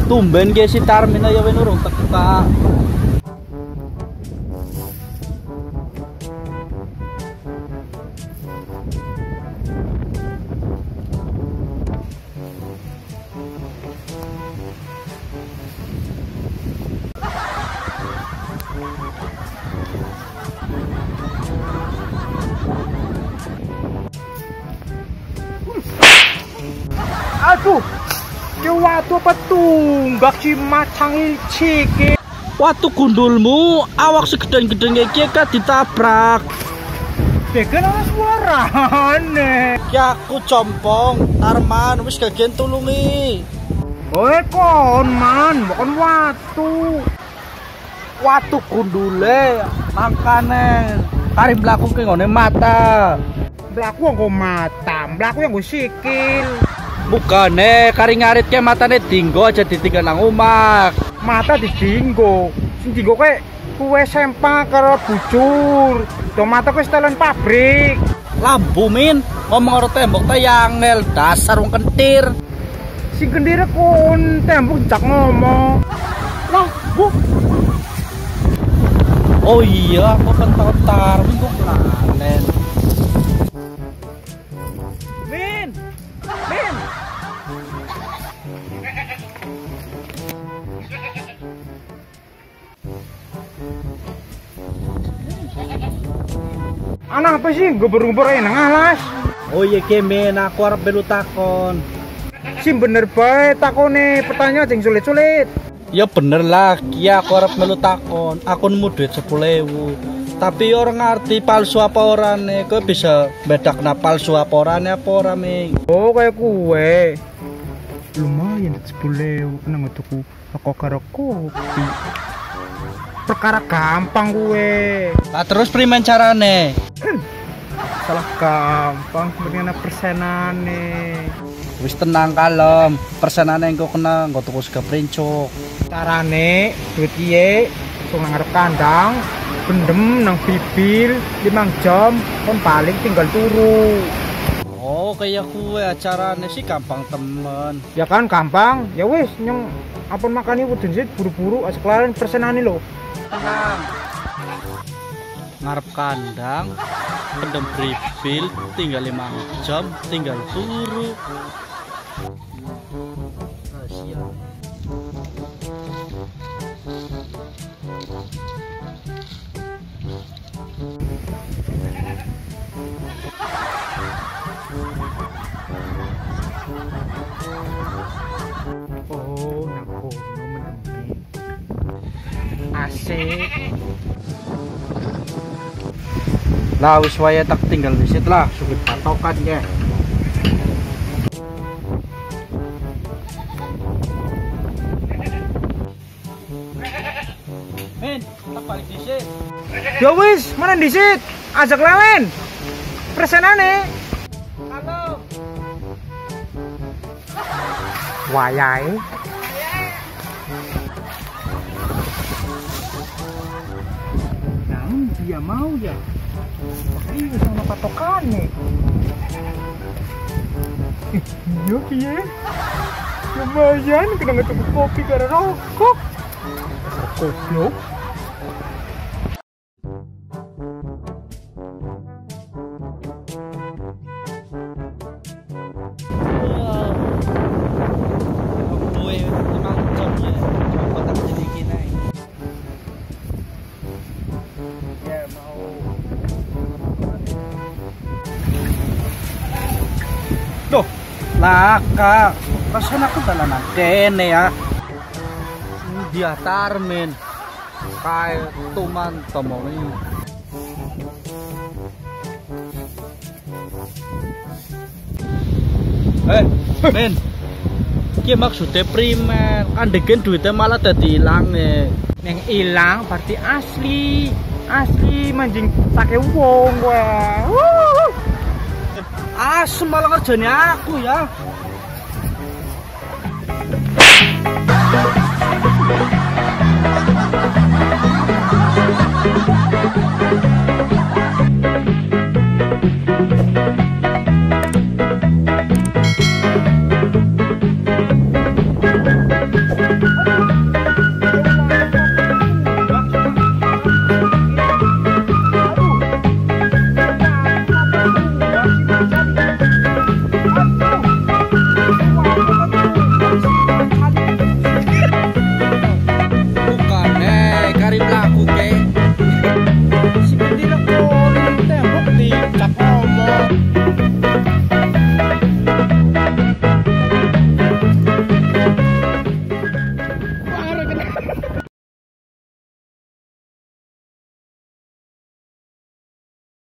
Tumben ge si Tarmin ayo we urung teka. Aduh, waktu apa tunggak si macang ciki. Waktu gundulmu awak segeden-gedeng iki ka ditabrak. Deken ana suarane. Ya aku compong, Arman wis gagen tulungi. Oi kon man, bukan Watu gundule makane kari mlaku ke ngone mata. Mlaku nggo mata, mlaku yang nggo sikil. Bukane kari ngarit ke matane dinggo aja ditinggal nang omah. Mata didinggo. Sing dinggo kuwe sempak karo bujur. Do mata kuwi setelan pabrik. Lampu min ngomong karo tembok ta yangel dasar wong kentir. Sing kendire kon tembok jak ngomong. Lah, Bu. Oh iya, aku kan tahu minggu planet. Min. Anak apa sih gubur-gubur nang alas? Oh iya Kemen, aku arep belu takon. Sing bener bae takone, pertanyaan sing sulit-sulit. Ya bener lah, kia aku arep melu takon. Aku nemu duit 10.000. Tapi orang ngerti palsu apa orane. Kowe bisa bedakna palsu apa orane apa ora, Ming? Oh, kayak kue. Lumayan 10.000 kena tuku rokok karo kopi. Perkara gampang kue. Lah terus primen carane? Salah gampang, bagaimana persenane. Wis tenang kalem, persenane engko kena engko tuku sega princuk. Carane duit piye? Langsung ngarep kandang, bendem nang bibil 5 jam, kon paling tinggal turu. Oh, kayak kue acarane sih gampang temen. Ya kan gampang. Ya wis nyong apun makani wudun sit buru-buru asik laren persenane lho. Tenang. Ngarep kandang, bendem bibil, tinggal 5 jam, tinggal turu. Oh, nang kono mendemi. Asik. Lah wis wae tak tinggal di situ lah, sugih patokan ya. Men, tak balik di situ. Ya wis, mana disit? Ajak lalen. Persenane. Halo. Wayahe. Namun dia mau ya. Iya sama patokannya. Iya piye? Lumayan kena ngetuku kopi karo rokok. Goblok. Loh, lah kak, pasan aku dalanan kene ya. Dia Tarmin, kayak tuman tomoni. Men, iki maksudnya primer, andegen duitnya malah dadi ilang nih. Yang ilang berarti asli, asli manjing sake wong kowe. Asem malah kerjanya aku ya.